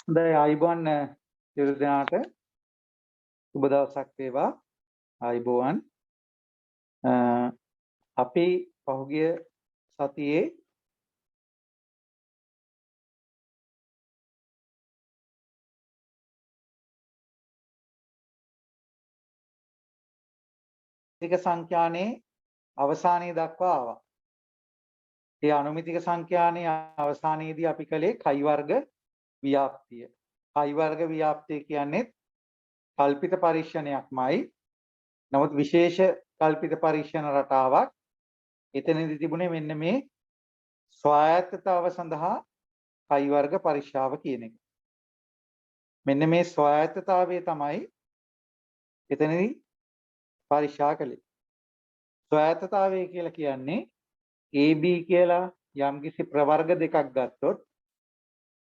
හොඳයි ආයිබෝන් සියලු දෙනාට සුබ දවසක් වේවා ආයිබෝන් අපි පහුගිය සතියේ අනුමිතික සංඛ්‍යානයේ අවසානයේ දක්වා ආවා. ඒ අනුමිතික සංඛ්‍යානයේ අවසානයේදී අපි කළේ කයි වර්ග ව්‍යාප්තිය. කයි වර්ග ව්‍යාප්තිය කියන්නේ කල්පිත පරීක්ෂණයක්මයි. නමුත් විශේෂ කල්පිත පරීක්ෂණ රටාවක් එතනදී තිබුණේ මෙන්න මේ ස්වායත්තතාව සඳහා කයි වර්ග පරීක්ෂාව කියන එක. මෙන්න මේ ස්වායත්තතාවය තමයි එතනදී පරීක්ෂා කළේ. ස්වායත්තතාවය කියලා කියන්නේ AB කියලා යම්කිසි ප්‍රවර්ග දෙකක් ගත්තොත්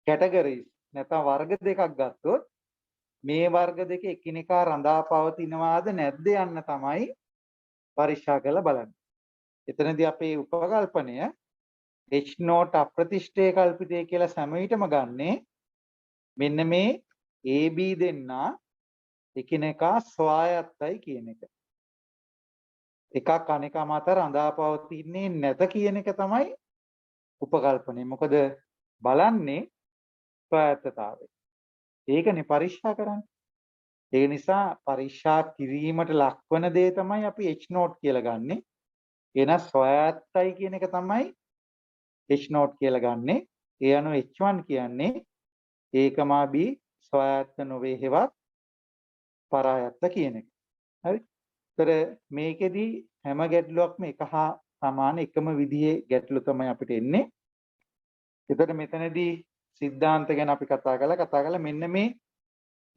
කැටගරිස් නැත්නම් වර්ග දෙකක් ගත්තොත් මේ වර්ග දෙක එකිනෙකා රඳා පවතිනවාද නැද්ද යන්න තමයි පරීක්ෂා කරලා බලන්නේ. එතනදී අපේ උපකල්පනය H නෝට් අප්‍රතිෂ්ඨේ කල්පිතය කියලා සමවිතම ගන්නේ මෙන්න මේ AB දෙන්නා එකිනෙකා ස්වායත්තයි කියන එක. එකක් අනෙක මත රඳා පවතින්නේ නැත කියන එක තමයි උපකල්පනය. මොකද බලන්නේ ස්වායත්තතාවය. ඒකනේ පරීක්ෂා කරන්නේ. ඒ නිසා පරීක්ෂා කිරීමට ලක්වන දේ තමයි අපි H නෝට් කියලා ගන්නෙ. එන ස්වායත්තයි කියන එක තමයි H නෝට් කියලා ගන්නෙ. ඒ අනුව H1 කියන්නේ ඒකමා B ස්වායත්ත නොවේ හෙවත් පරායත්ත කියන එක. හරි. ඒතර මේකෙදි හැම ගැටලුවක්ම එක හා සමාන එකම විදිහේ ගැටලු තමයි අපිට එන්නේ. ඒතර මෙතනදී සිද්ධාන්ත ගැන අපි කතා කළා මෙන්න මේ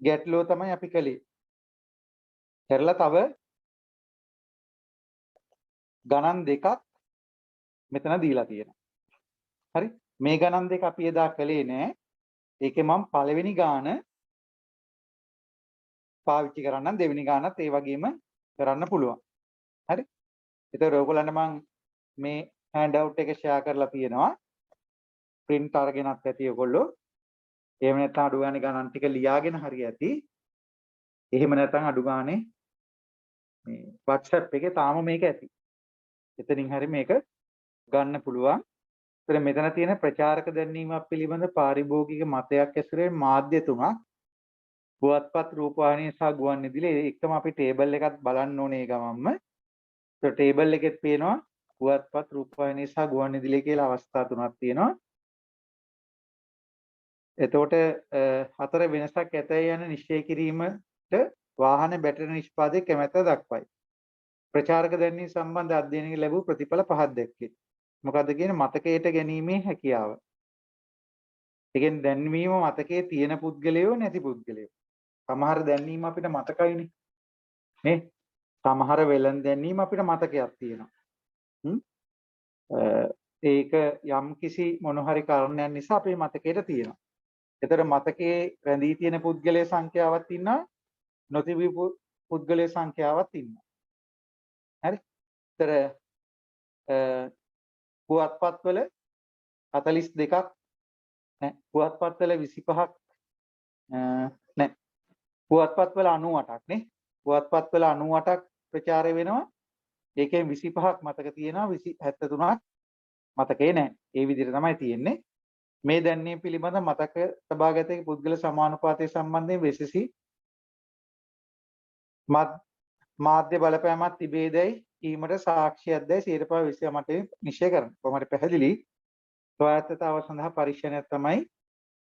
ගැටලුව තමයි අපි කළේ. කරලා තව ගණන් දෙකක් මෙතන දීලා තියෙනවා. හරි. මේ ගණන් දෙක අපි එදා කළේ නෑ. ඒකේ මම පළවෙනි ගාන පාවිච්චි කරන්නම් දෙවෙනි ගානත් ඒ වගේම කරන්න පුළුවන්. හරි. ඒතර ඔයගොල්ලන්ට මම මේ හෑන්ඩ් අවුට් එක ෂෙයා කරලා තියෙනවා. print අරගෙනත් ඇති ඔයගොල්ලෝ. එහෙම නැත්නම් අඩු ගානේ ගණන් ටික ලියාගෙන හරි ඇති. එහෙම නැත්නම් අඩු ගානේ මේ WhatsApp එකේ තාම මේක ඇති. එතනින් හරි මේක ගන්න පුළුවන්. ඒතර මෙතන තියෙන ප්‍රචාරක දැන්වීමක් පිළිබඳ පාරිභෝගික මතයක් ඇසුරේ මාධ්‍ය තුනක් පුවත්පත් රූපවාහිනිය සහ ගුවන්විදුලි එකම අපි ටේබල් එකක් බලන්න ඕනේ ගමම්ම. ඒතර ටේබල් එකෙත් පේනවා පුවත්පත් රූපවාහිනිය සහ ගුවන්විදුලි කියලා අවස්ථා තුනක් තියෙනවා. එතකොට හතර වෙනසක් ඇතැයි යන නිශ්චය කිරීමට වාහන බැටරි නිෂ්පාදක කැමැත්ත දක්වයි. ප්‍රචාරක දැන්වීම සම්බන්ධ අධ්‍යයනයක ලැබූ ප්‍රතිඵල පහක් දැක්කේ. මොකද්ද කියන්නේ මතකයට ගැනීමේ හැකියාව. ඒ කියන්නේ දැන්වීම මතකයේ තියෙන පුද්ගලයෝ නැති පුද්ගලයෝ. සමහර දැන්වීම අපිට මතකයිනේ. නේ? සමහර වෙලන් දැන්වීම අපිට මතකයක් තියෙනවා. ඒක යම් කිසි මොන හරි කාරණයක් නිසා අපේ මතකයට තියෙනවා. ඒතර මතකයේ රැඳී තියෙන පුද්ගලයේ සංඛ්‍යාවක් ඉන්නවා. නොතිබී පුද්ගලයේ සංඛ්‍යාවක් ඉන්නවා. හරි? ඒතර පුවත්පත්වල 42ක් නෑ පුවත්පත්වල 25ක් නෑ පුවත්පත්වල 98ක් නේ පුවත්පත්වල 98ක් ප්‍රචාරය වෙනවා. ඒකෙන් 25ක් මතක තියෙනවා 73ක් මතකේ නෑ. ඒ විදිහට තමයි තියෙන්නේ. මේ දැන්වීම පිළිබඳ මතක තබාගත හැකි පුද්ගල සමානුපාතය සම්බන්ධයෙන් වෙසසි මාධ්‍ය බලපෑමක් තිබේදයි කීමට සාක්ෂියක්දයි 100% නිශ්චය කරනවා. කොහොමද පැහැදිලි? ස්වායත්තතාව සඳහා පරීක්ෂණයක් තමයි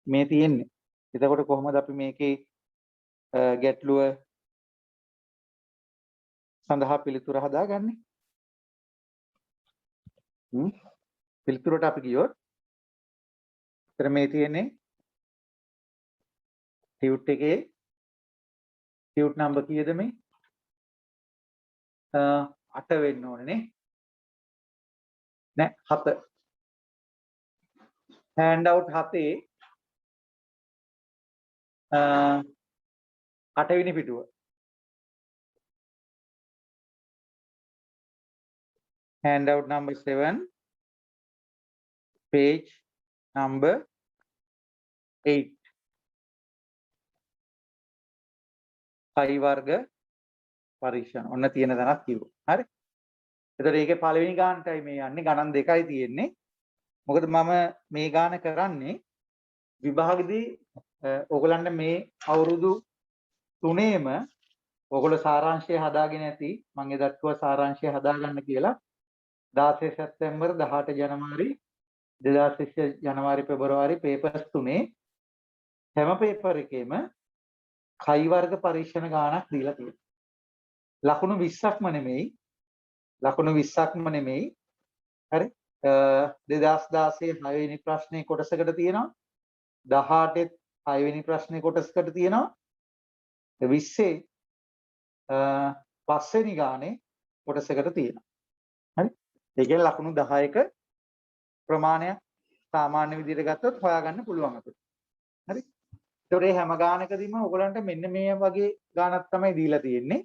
මේ තියෙන්නේ. එතකොට කොහොමද අපි මේකේ ගැටලුව සඳහා පිළිතුර හදාගන්නේ? පිළිතුරට අපි ගියොත් එතන මේ තියෙන්නේ ටියුට් එකේ ටියුට් නම්බර් කීයද මේ? 8 වෙන්න ඕනේ නේ. නෑ 7. හෑන්ඩ් අවුට් 7 8 වෙනි පිටුව. handout number 7 page number 8 කයි වර්ග පරීක්ෂණ. ඔන්න තියෙන තැනක් කිව්වා. හරි. එතකොට ඒකේ පළවෙනි ගානටයි මේ යන්නේ. ගණන් දෙකයි තියෙන්නේ. මොකද මම මේ ගාන කරන්නේ විභාගෙදී ඕගලන්ට මේ අවුරුදු 3ේම ඕගොල්ලෝ සාරාංශය හදාගෙන ඇති. මම එදත් කිව්වා සාරාංශය හදාගන්න කියලා. 16 සැප්තැම්බර් 18 ජනවාරි 2020 ජනවාරි පෙබරවාරි පේපර්ස් 3 හැම පේපර් එකේම කයි වර්ග පරීක්ෂණ ගාණක් දීලා තියෙනවා. ලකුණු 20ක්ම නෙමෙයි. ලකුණු 20ක්ම නෙමෙයි. හරි. 2016 6 වෙනි ප්‍රශ්නේ කොටසකට තියෙනවා. 18 6 වෙනි ප්‍රශ්නේ කොටසකට තියෙනවා. 20 පස්වෙනි ගානේ කොටසකට තියෙනවා. හරි. ඒ කියන්නේ ලකුණු 10ක ප්‍රමාණයක් සාමාන්‍ය විදිහට ගත්තොත් හොයාගන්න පුළුවන් අපිට. හරි. ඒතකොට මේ හැම ගානකදීම ඔයගලන්ට මෙන්න මේ වගේ ගානක් තමයි දීලා තියෙන්නේ.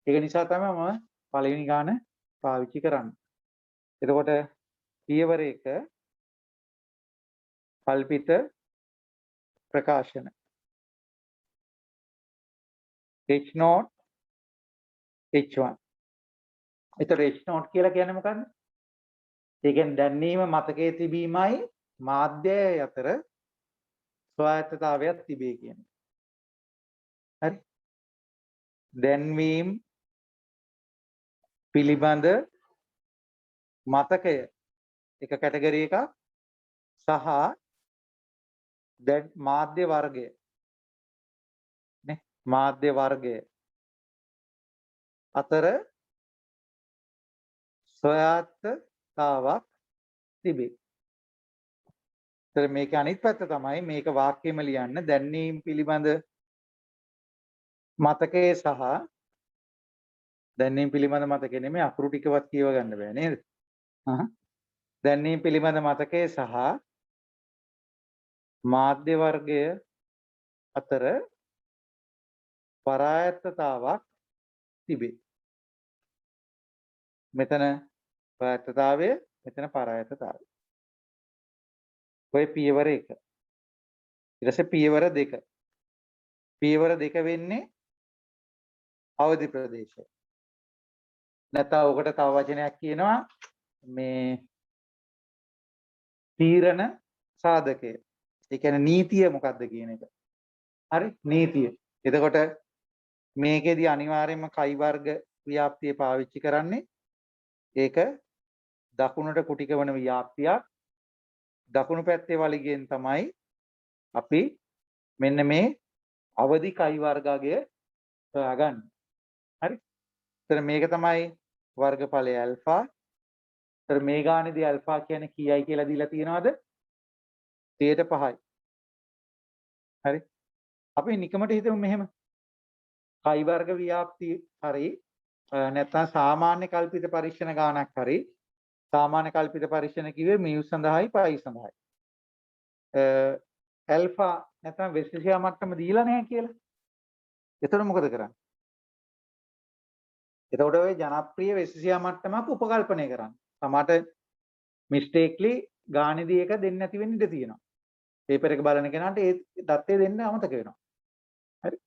ඒක නිසා තමයි මම පළවෙනි ගාන පාවිච්චි කරන්නේ. එතකොට පියවර 1 කල්පිත ප්‍රකාශන H note H1. එතකොට H note කියලා කියන්නේ මොකක්ද? ඒ කියන්නේ දැනීම මතකයේ තිබීමයි මාධ්‍යය අතර ස්වායත්තතාවයක් තිබේ කියන්නේ. හරි. දැන්වීම පිළිබඳ මතකය එක කැටගරි එකක් සහ දැන් මාධ්‍ය වර්ගය නේ මාධ්‍ය වර්ගය අතර ස්වායත්තතාවක් තිබේ. ඒතර මේක අනිත් පැත්ත තමයි මේක වාක්‍යෙම ලියන්න දැන්වීම පිළිබඳ මතකය සහ දැන්වීම පිළිබඳ මතකය නෙමෙයි අකුරු ටිකවත් කියව ගන්න බෑ නේද? දැන්වීම පිළිබඳ මතකය සහ මාධ්‍ය වර්ගය අතර පරායත්තතාවක් තිබේ. මෙතන පරායත්තතාවය මෙතන පරායත්තතාවය. ඔය පියවර 1. ඊට පස්සේ පියවර 2. පියවර 2 වෙන්නේ අවදි ප්‍රදේශය. නැත්නම් ඔකට තව වචනයක් කියනවා මේ තීරණ සාධකය. ඒ කියන්නේ නීතිය මොකක්ද කියන එක. හරි නීතිය. එතකොට මේකෙදි අනිවාර්යයෙන්ම කයි වර්ග ව්‍යාප්තිය පාවිච්චි කරන්නේ ඒක දකුණට කුටි කරන ව්‍යාප්තියක්. දකුණු පැත්තේ වලිගෙන් තමයි අපි මෙන්න මේ අවදි කයි වර්ගය හොයාගන්නේ. හරි. එතන මේක තමයි වර්ගඵලය ඇල්ෆා. එතන මේ ගානේදී ඇල්ෆා කියන්නේ කීයයි කියලා දීලා තියෙනවද? 5යි. හරි. අපි නිකමට හිතමු මෙහෙම. කයි වර්ග ව්‍යාප්තිය හරි නැත්නම් සාමාන්‍ය කල්පිත පරීක්ෂණ ගානක් හරි සාමාන්‍ය කල්පිත පරීක්ෂණ කිව්වේ mu සඳහායි පයි සඳහායි. ඇල්ෆා නැත්නම් වෙස්ටිසියා මට්ටම දීලා නැහැ කියලා. එතකොට මොකද කරන්නේ? එතකොට ඔය ජනප්‍රිය වෙස්ටිසියා මට්ටමක් උපකල්පනය කරන්න. සමහරට මිස්ටේක්ලි ගානේදී එක දෙන්නේ නැති වෙන්න ඉඩ තියෙනවා. පේපර් එක බලන කෙනාට ඒ தත්ත්වය දෙන්න අමතක වෙනවා. හරි.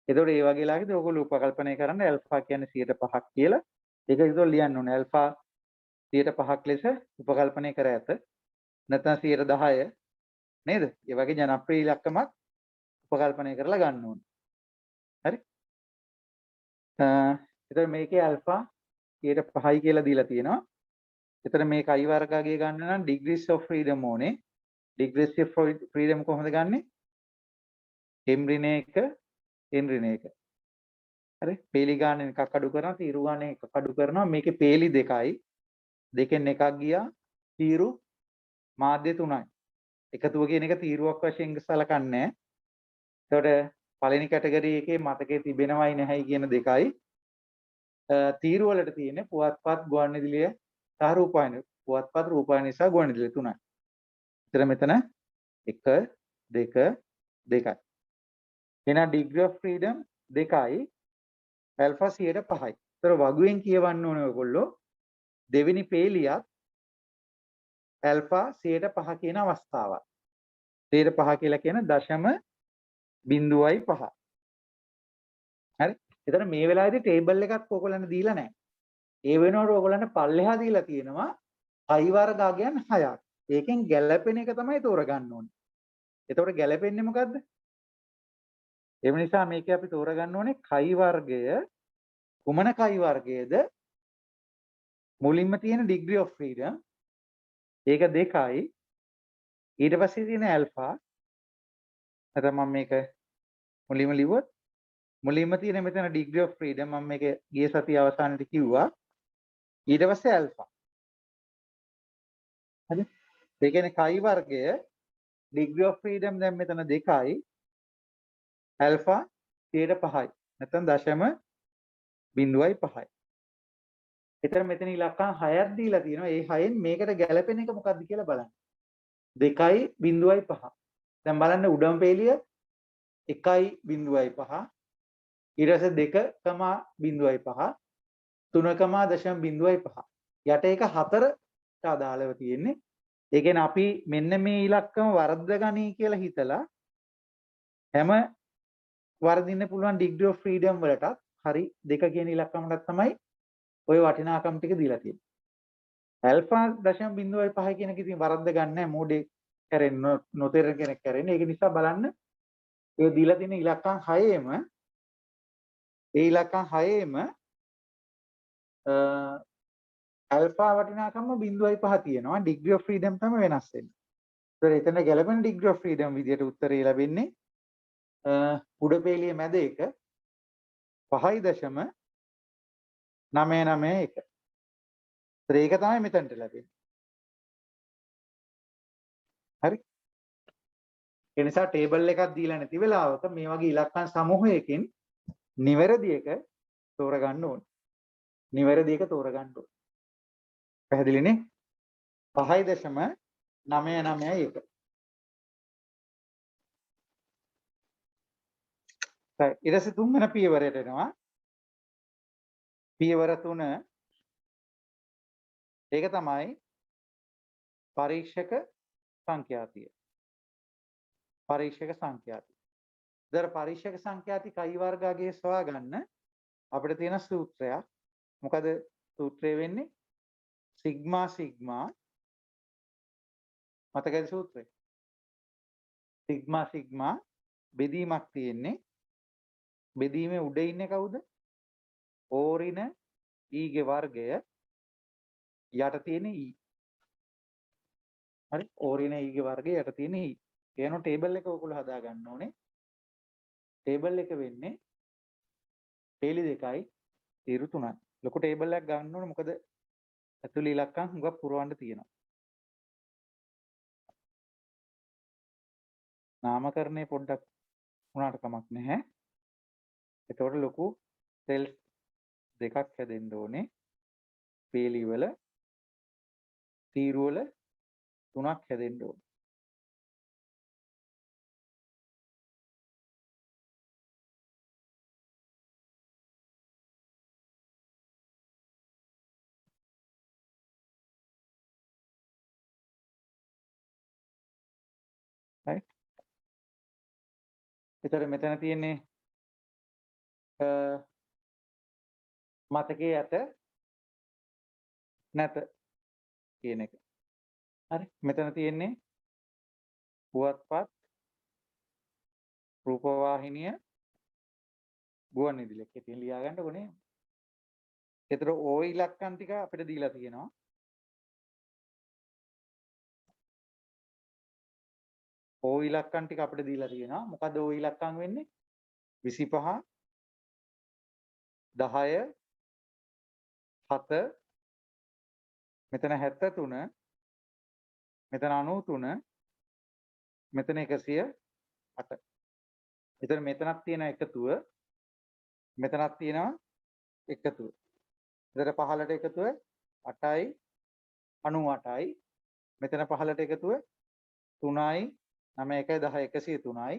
එතකොට ඒ වගේ ලාගෙදී ඔයගොල්ලෝ උපකල්පනය කරන්න ඇල්ෆා කියන්නේ 5% කියලා. ඒක ඒකෝ ලියන්න ඕනේ. ඇල්ෆා 5% ලෙස උපකල්පනය කර ඇත. නැත්නම් 10% නේද? ඒ වගේ ජනප්‍රිය ඉලක්කමක් උපකල්පනය කරලා ගන්න ඕනේ. හරි? එතකොට මේකේ ඇල්ෆා 5යි කියලා දීලා තියෙනවා. එතන මේ කයි වර්ගය ගන්න නම් degrees of freedom ඕනේ. degrees of freedom කොහොමද ගන්නෙ? m ඍණ 1 n ඍණ 1. හරි? පේලි ගාන එකක් අඩු කරනවා, තීරු ගාන එකක් අඩු කරනවා. මේකේ පේලි 2යි. දෙකෙන් එකක් ගියා. තීරු මාධ්‍ය 3යි. එකතුව කියන එක තීරුවක් වශයෙන් සලකන්නේ නැහැ. එතකොට පළවෙනි කැටගරි එකේ මතකයේ තිබෙනවයි නැහැයි කියන 2යි. තීරු වලට තියෙන්නේ පුවත්පත් ගුවන්විදුලිය සහ රූපවාහිනිය. පුවත්පත් රූපවාහිනිය සහ ගුවන්විදුලිය 3යි. එතන මෙතන 1 2 2යි. එහෙනම් degree of freedom 2යි alpha 5යි. ඒතර වගුවෙන් කියවන්න ඕනේ ඔයගොල්ලෝ දෙවෙනි පේලියත් alpha 5 කියන අවස්ථාවක්. 5 කියලා කියන 0.5. එතන මේ වෙලාවේදී ටේබල් එකක් ඕගොල්ලන්ට දීලා නැහැ. ඒ වෙනකොට ඕගොල්ලන්ට පල්ලෙහා දීලා තියෙනවා කයි වර්ග අගයන් 6ක්. ඒකෙන් ගැළපෙන එක තමයි තෝරගන්න ඕනේ. එතකොට ගැළපෙන්නේ මොකද්ද? ඒ නිසා මේකේ අපි තෝරගන්න ඕනේ කයි වර්ගය කුමන කයි වර්ගයේද? මුලින්ම තියෙන degree of freedom ඒක 2යි. ඊට පස්සේ තියෙන alpha නැත්නම් මම මේක මුලින්ම ලිව්වොත් මුලින්ම තියෙන මෙතන degree of freedom මම මේක ගිය සතිය අවසානයේදී කිව්වා. ඊට පස්සේ alpha. හරි? ඒ කියන්නේ කයි වර්ගය degree of freedom දැන් මෙතන 2යි. alpha 5යි. නැත්නම් 0.05යි. එතන මෙතන ඉලක්කම් 6ක් දීලා තියෙනවා. ඒ 6න් මේකට ගැලපෙන එක මොකක්ද කියලා බලන්න. 2.05. දැන් බලන්න උඩම පේලිය 1.05. ඊට පස්සේ 2.05. 3.05. යට එක 4ට අදාළව තියෙන්නේ. ඒ කියන්නේ අපි මෙන්න මේ ඉලක්කම වර්ධ ගනී කියලා හිතලා හැම වර්ධින්න පුළුවන් degree of freedom වලටත් හරි 2 කියන ඉලක්කමකට තමයි ওই වටිනාකම් ටික දීලා තියෙන්නේ. ඇල්ෆා 0.05 කියන එක ඉතින් වරද්ද ගන්න නැහැ මොඩේ කරෙන්න නොතේරෙන කෙනෙක් කරන්නේ. ඒක නිසා බලන්න ඒ දීලා තියෙන ඉලක්කම් 6ෙම ඒ ඉලක්කම් 6ෙම ඇල්ෆා වටිනාකම 0.5 තියෙනවා. degree of freedom තමයි වෙනස් වෙන්නේ. ඒතර එතන ගැලපෙන degree of freedom විදියට උත්තරේ ලැබෙන්නේ උඩ පේලියේ මැද එක 5.991. ඒක තමයි මෙතනට ලැබෙන්නේ. හරි. ඒ නිසා ටේබල් එකක් දීලා නැති වෙලාවක මේ වගේ ඉලක්කම් සමූහයකින් නිවැරදි එක තෝරගන්න ඕනේ. නිවැරදි එක තෝරගන්න ඕනේ. පැහැදිලිනේ? 5.991. හරි. ඊට පස්සේ තුන්වෙනි පියවරට එනවා. පියවර 3 ඒක තමයි පරීක්ෂක සංඛ්‍යාතිය. පරීක්ෂක සංඛ්‍යාතිය. දර පරීක්ෂක සංඛ්‍යාති කයි වර්ගයේ සොයා ගන්න අපිට තියෙන සූත්‍රයක්. මොකද සූත්‍රය වෙන්නේ සිග්මා මතකද සූත්‍රය? සිග්මා බෙදීමක් තියෙන්නේ. බෙදීමේ උඩ ඉන්නේ කවුද? ඕරින ඊගේ වර්ගය යට තියෙන ඊ. හරි ඕරින ඊගේ වර්ගය යට තියෙන ඊ. කියන ටේබල් එක ඔයගොල්ලෝ හදා ගන්න ඕනේ. ටේබල් එක වෙන්නේ පේලි 2යි තීරු 3යි. ලොකු ටේබල් එකක් ගන්න ඕනේ මොකද ඇතුළේ ඉලක්කම් හුඟක් පුරවන්න තියෙනවා. නාමකරණය පොඩ්ඩක් වුණාට කමක් නැහැ. එතකොට ලොකු සෙල්ස් දෙකක් හැදෙන්න ඕනේ. පේලි වල තීරු වල 3ක් හැදෙන්න ඕනේ. right? එතකොට මෙතන තියෙන්නේ මතකයේ ඇත නැත කියන එක. හරි මෙතන තියෙන්නේ පුවත්පත් රූපවාහිනිය ගුවන් විදුලියක්. ඉතින් ලියා ගන්න ඕනේ. ඒතර ওই ඉලක්කම් ටික අපිට දීලා තියෙනවා. ওই ඉලක්කම් ටික අපිට දීලා තියෙනවා. මොකද ওই ඉලක්කම් වෙන්නේ 25 10 7 මෙතන 73 මෙතන 93 මෙතන 108. එතන මෙතනක් තියෙන එකතුව මෙතනක් තියෙනවා එකතුව. එතන පහළට එකතුව 8යි 98යි. මෙතන පහළට එකතුව 3යි 9 1 10 103යි.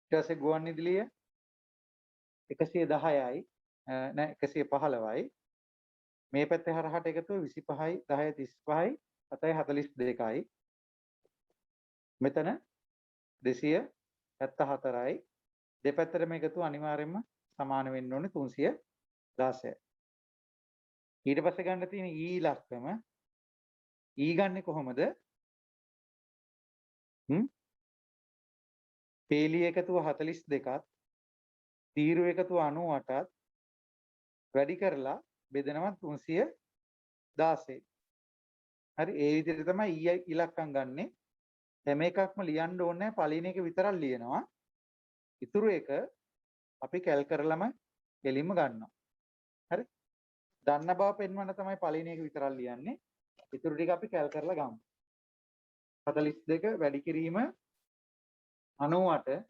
ඊට පස්සේ ගුවන් විදුලිය 110යි නෑ 115යි. මේ පැත්තේ හරහට එකතුව 25යි 10 35යි 7යි 42යි. මෙතන 274යි. දෙපැත්තටම එකතුව අනිවාර්යයෙන්ම සමාන වෙන්න ඕනේ 316. ඊට පස්සේ ගන්න තියෙන E ඉලක්කම E ගන්නෙ කොහොමද? පේලි එකතුව 42ත් තීරු එකතුව 98ත් වැඩි කරලා බෙදනවා 316. හරි ඒ විදිහට තමයි E ඉලක්කම් ගන්නෙ. හැම එකක්ම ලියන්න ඕනේ පළවෙනි එක විතරක් ලියනවා. ඉතුරු එක අපි කැල් කරලම කෙලින්ම ගන්නවා. හරි? දන්න බව පෙන්වන්න තමයි පළවෙනි එක විතරක් ලියන්නේ. ඉතුරු ටික අපි කැල් කරලා ගමු. 42 වැඩි කිරීම 98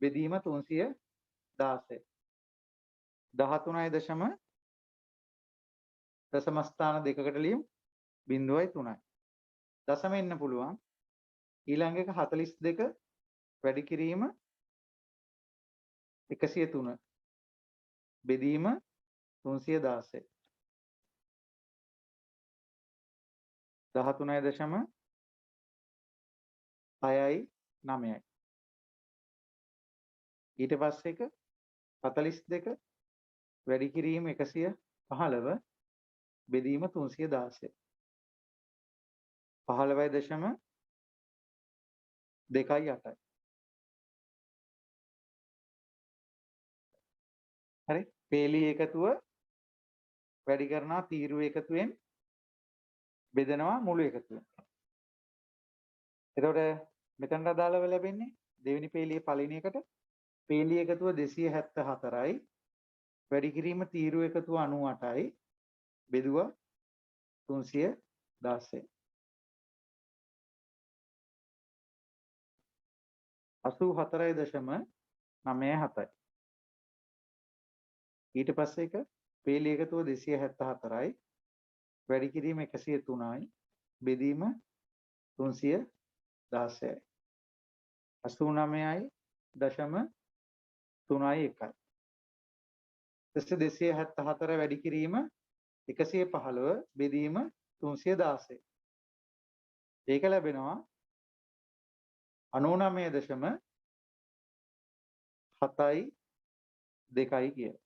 බෙදීම 316. 13 දශම ස්ථාන දෙකකට ලියමු 0.3යි. දශම එන්න පුළුවන්. ඊළඟ එක 42 වැඩි කිරීම 103 බෙදීම 316. 13.6යි 9යි. ඊට පස්සේ එක 42 වැඩි කිරීම 115 බෙදීම 316. 15.28යි. හරි? පේලි එකතුව වැඩි කරනවා තීරු එකතුවෙන් බෙදනවා මුළු එකතුවෙන්. එතකොට මෙතනට අදාළව ලැබෙන්නේ දෙවෙනි පේලියේ පළවෙනි එකට පේලි එකතුව 274යි වැඩි කිරීම තීරු එකතුව 98යි බෙදුවා 316. 84.97යි. ඊට පස්සේ එක පේලි එකතුව 274යි වැඩි කිරීම 103යි බෙදීම 316යි. 89.31යි. ඊට 274 වැඩි කිරීම 115 බෙදීම 316. ඒක ලැබෙනවා 99.72යි කියලා.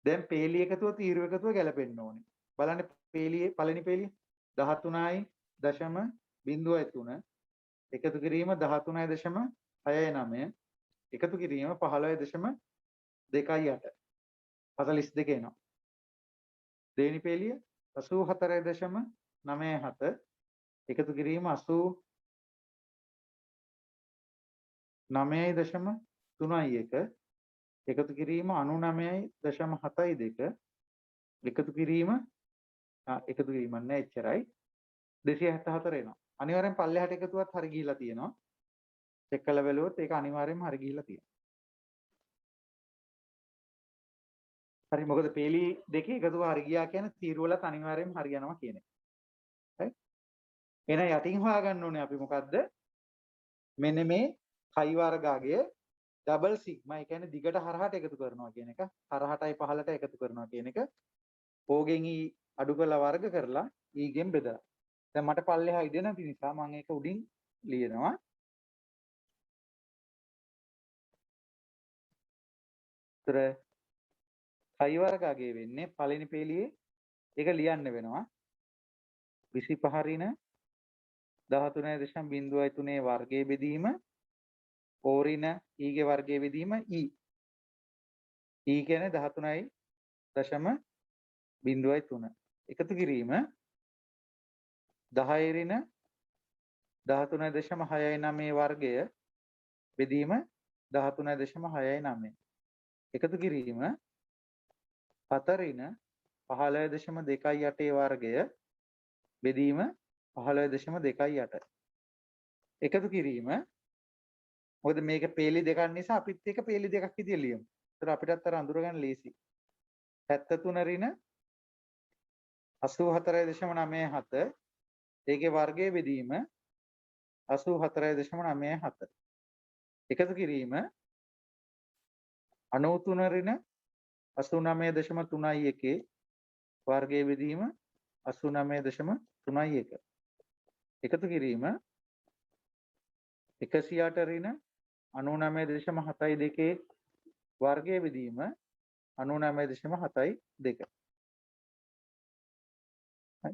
දැන් පේලි එකතුව තීරු එකතුව ගැලපෙන්න ඕනේ. බලන්න පේලියේ පළවෙනි පේලිය 13.03 එකතු කිරීම 13.69 එකතු කිරීම 15.28 42 එනවා. දෙවෙනි පේලිය 84.97 එකතු කිරීම 89.31 එකතු කිරීම 99.72 එකතු කිරීම නැහැ එච්චරයි 274 එනවා. අනිවාර්යෙන් පල්ලෙහාට එකතුවත් හරි ගිහිලා තියෙනවා. චෙක් කරලා බැලුවොත් ඒක අනිවාර්යෙන්ම හරි ගිහිලා තියෙනවා. හරි මොකද පේලි දෙකේ එකතුව හරි ගියා කියන්නේ තීරු වලත් අනිවාර්යෙන්ම හරි යනවා කියන එක. හරි? එහෙනම් යටින් හොයාගන්න ඕනේ අපි මොකද්ද? මෙන්න මේ කයි වර්ගාගය ඩබල් සිග්මා ඒ කියන්නේ දිගට හරහාට එකතු කරනවා කියන එක. හරහාටයි පහළට එකතු කරනවා කියන එක. ඕගෙන් E අඩු කරලා වර්ග කරලා E ගෙන් බෙදලා. දැන් මට පල්ලෙහා ඉඩ නැති නිසා මම ඒක උඩින් ලියනවා. ඒතර කයි වර්ගාගය වෙන්නේ පළවෙනි පේලියේ ඒක ලියන්න වෙනවා 25 ඍණ 13.03 වර්ගයේ බෙදීම ඕරින E ගේ වර්ගයේ බෙදීම E. E කියන්නේ 13.03 එකතු කිරීම 10 ඍණ 13.69 වර්ගය බෙදීම 13.69 එකතු කිරීම 7 ඍණ 15.28 වර්ගය බෙදීම 15.28 එකතු කිරීම මොකද මේක පේලි දෙකක් නිසා අපිත් එක පේලි දෙකක් විදියට ලියමු. ඒතර අපිටත් අර අඳුර ගන්න ලේසි. 73 ඍණ 84.97 ඒකේ වර්ගයේ බෙදීම 84.97 එකතු කිරීම 93 ඍණ 89.31 වර්ගයේ බෙදීම 89.31 එකතු කිරීම 108 ඍණ 99.72 වර්ගයේ බෙදීම 99.72. හරි.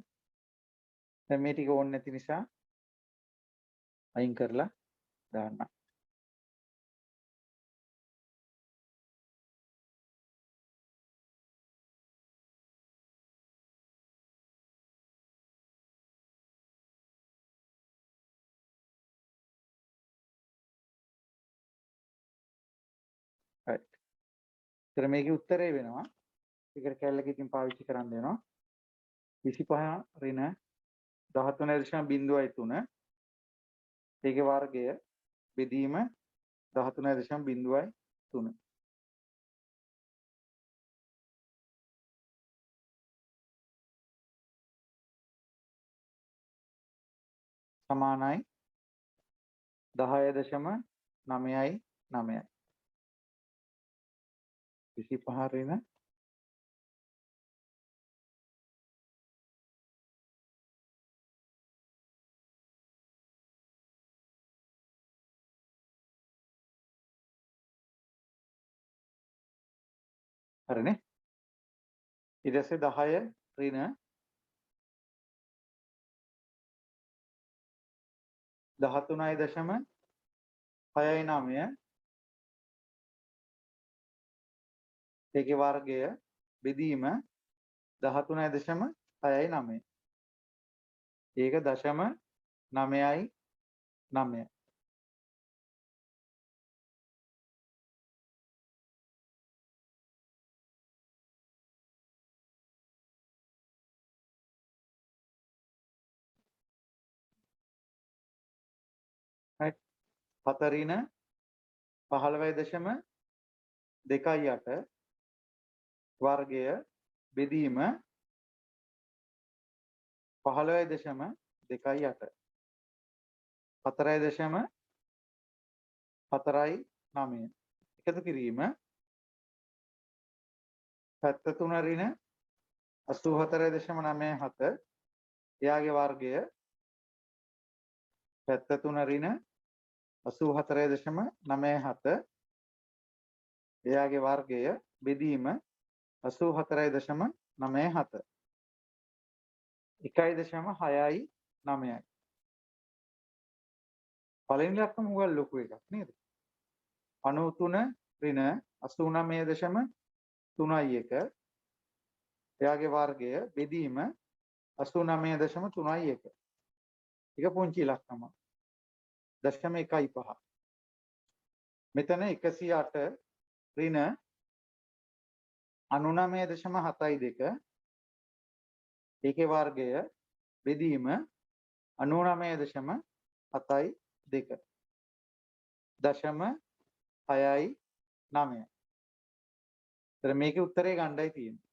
දැන් මේ ටික ඕනේ නැති නිසා අයින් කරලා දාන්න. හරි. ඒතර මේකේ උත්තරේ වෙනවා. ඒකට කැලලක ඉතින් පාවිච්චි කරන්න වෙනවා. 25 ඍණ 13.03. ඒකේ වර්ගය බෙදීම 13.03. සමානයි 10.99. 25 ඍණ හරිනේ. ඊට පස්සේ 10 ඍණ 13.69. ඒකේ වර්ගය බෙදීම 13.69. ඒක 0.99. right. 7 ඍණ 15.28. වර්ගය බෙදීම 15.28. 4.49. එකතු කිරීම 73 ඍණ 84.97. එයාගේ වර්ගය 73 ඍණ 84.97. එයාගේ වර්ගය බෙදීම 84.97. 1.69. පළවෙනි ලක්ෂණ මුගල් ලොකු එකක් නේද? 93 ඍණ 89.31. එයාගේ වර්ගය බෙදීම 89.31. එක පුංචි ඉලක්කමක්. 0.15. මෙතන 108 ඍණ 99.72. ඒකේ වර්ගය බෙදීම 99.72. 0.69. ඒතර මේකේ උත්තරේ ගණ්ඩායි තියෙන්නේ.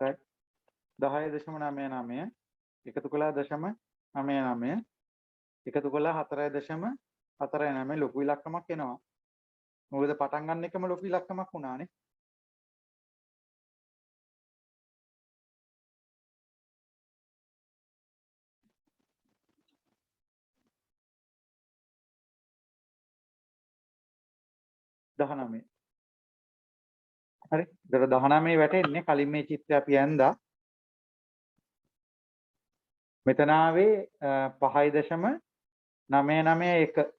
right. 10.99 එකතු කළා 0.99 එකතු කළා 4.49 ලොකු ඉලක්කමක් එනවා. මොකද පටන් ගන්න එකම ලොකු ඉලක්කමක් වුණානේ. දහනමේ. හරි. ඒතර 19 වැටෙන්නේ කලින් මේ චිත්‍රය අපි ඇඳා. මෙතන ආවේ 5.991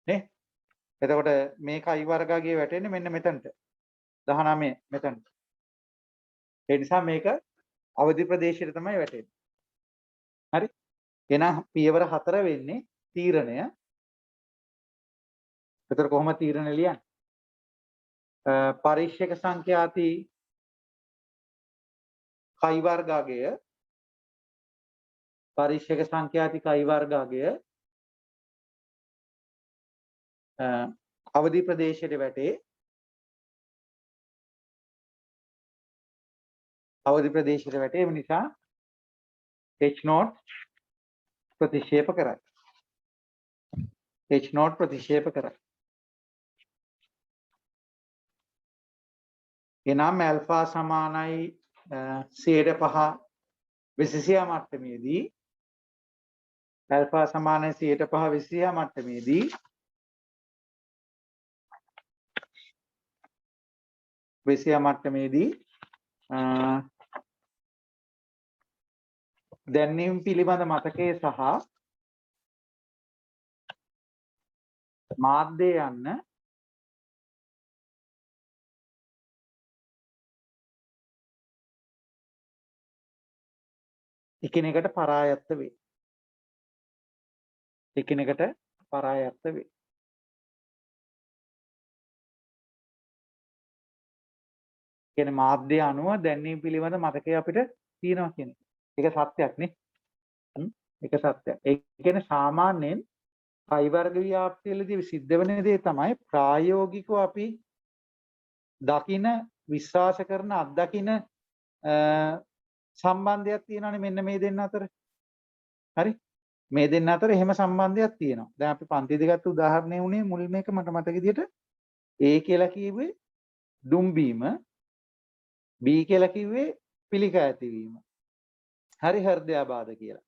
නේ. එතකොට මේක i වර්ගයේ වැටෙන්නේ මෙන්න මෙතනට. 19 මෙතනට. ඒ නිසා මේක අවදි ප්‍රදේශයට තමයි වැටෙන්නේ. හරි. එහෙනම් පියවර 4 වෙන්නේ තීරණය. එතකොට කොහොමද තීරණය ලියන්නේ? පරීක්ෂක සංඛ්‍යාති කයි වර්ගය පරිශ්‍රක සංඛ්‍යාති කයි වර්ගය අවදි ප්‍රදේශයට වැටේ. අවදි ප්‍රදේශයට වැටේ. ඒ නිසා H0 ප්‍රතික්ෂේප කරයි. H0 ප්‍රතික්ෂේප කරයි. එනම් ඇල්ෆා සමානයි 105 විසිසියා මට්ටමේදී ඇල්ෆා සමානයි 105 විසිසියා මට්ටමේදී විසිසියා මට්ටමේදී දැනීම් පිළිබඳ මතකයේ සහ මාධ්‍ය යන්න එකිනෙකට පරායත්ත වේ. එකිනෙකට පරායත්ත වේ. කියන්නේ මාධ්‍ය අනුව දැනීම් පිළිබඳ මතකය අපිට තියෙනවා කියන්නේ. ඒක සත්‍යයක් නේ. ඒක සත්‍යයක්. ඒ කියන්නේ සාමාන්‍යයෙන් කයි වර්ග ව්‍යාප්තියේදී සිද්ධ වෙන දේ තමයි ප්‍රායෝගිකව අපි දකින විශ්වාස කරන අත්දකින සම්බන්ධයක් තියෙනවානේ මෙන්න මේ දෙන්න අතර. හරි? මේ දෙන්න අතර එහෙම සම්බන්ධයක් තියෙනවා. දැන් අපි පන්තිදී ගත්ත උදාහරණය උනේ මුල් මේක මට මතක විදිහට A කියලා කිව්වේ දුම්බීම, B කියලා කිව්වේ පිළිකා ඇතිවීම. හරි හෘදයාබාධ කියලා.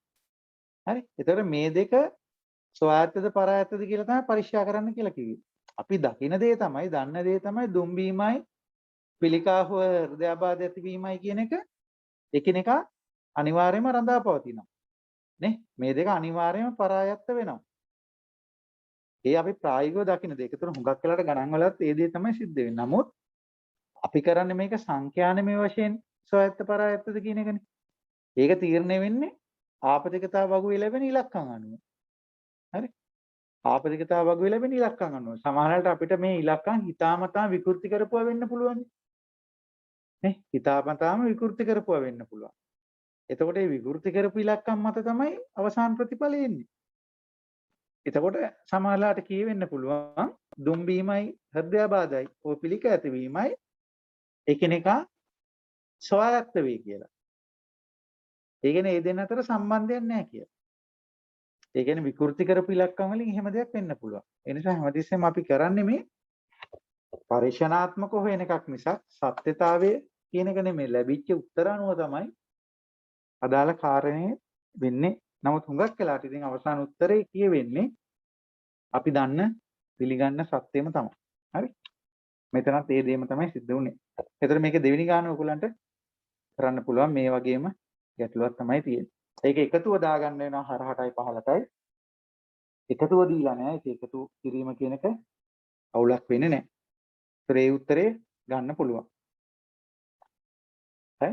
හරි? ඒතර මේ දෙක ස්වායත්තද පරායත්තද කියලා තමයි පරීක්ෂා කරන්න කියලා කිව්වේ. අපි දකින දේ තමයි, දන්න දේ තමයි දුම්බීමයි පිළිකා හෝ හෘදයාබාධ ඇතිවීමයි කියන එක එකිනෙකා අනිවාර්යයෙන්ම රඳා පවතිනවා. නේ? මේ දෙක අනිවාර්යයෙන්ම පරායත්ත වෙනවා. ඒ අපි ප්‍රායෝගිකව දකින දේ. ඒතර හුඟක් වෙලාට ගණන් වලත් ඒ දේ තමයි සිද්ධ වෙන්නේ. නමුත් අපි කරන්නේ මේක සංඛ්‍යානමය වශයෙන් ස්වායත්ත පරායත්තද කියන එකනේ. ඒක තීරණය වෙන්නේ ආපතිකතා වගුවේ ලැබෙන ඉලක්කම් අනුව. හරි? ආපතිකතා වගුවේ ලැබෙන ඉලක්කම් අනුව. සමහරවිට අපිට මේ ඉලක්කම් හිතාමතා විකෘති කරපුවා වෙන්න පුළුවන්. නේ? හිතාමතාම විකෘති කරපුවා වෙන්න පුළුවන්. එතකොට මේ විකෘති කරපු ඉලක්කම් මත තමයි අවසාන ප්‍රතිඵලය එන්නේ. එතකොට සමහරලාට කියවෙන්න පුළුවන් දුම්බීමයි හෘදයාබාධයි ඕ පිළිකා ඇතිවීමයි එකිනෙකා ස්වායත්ත වේ කියලා. ඒ කියන්නේ මේ දෙන්න අතර සම්බන්ධයක් නැහැ කියලා. ඒ කියන්නේ විකෘති කරපු ඉලක්කම් වලින් එහෙම දෙයක් වෙන්න පුළුවන්. ඒ නිසා හැමතිස්සෙම අපි කරන්නේ මේ පරිශනාත්මක හොයන එකක් මිසක් සත්‍යතාවය කියන එක නෙමෙයි. ලැබිච්ච උත්තර අනුව තමයි අදාළ කාරණේ වෙන්නේ. නමුත් හුඟක් වෙලාට ඉතින් අවසාන උත්තරේ කියවෙන්නේ අපි දන්න පිළිගන්න සත්‍යෙම තමයි. හරි? මෙතනත් ඒ දෙයම තමයි සිද්ධ වුනේ. ඒතර මේක දෙවෙනි ගාන ඔයගලන්ට කරන්න පුළුවන් මේ වගේම ගැටලුවක් තමයි තියෙන්නේ. ඒක එකතුව දාගන්න වෙනවා හරහටයි පහලටයි. එකතුව දීලා නැහැ. ඒක එකතු කිරීම කියන එක අවුලක් වෙන්නේ නැහැ. ඒතර ඒ උත්තරේ ගන්න පුළුවන්. හරි?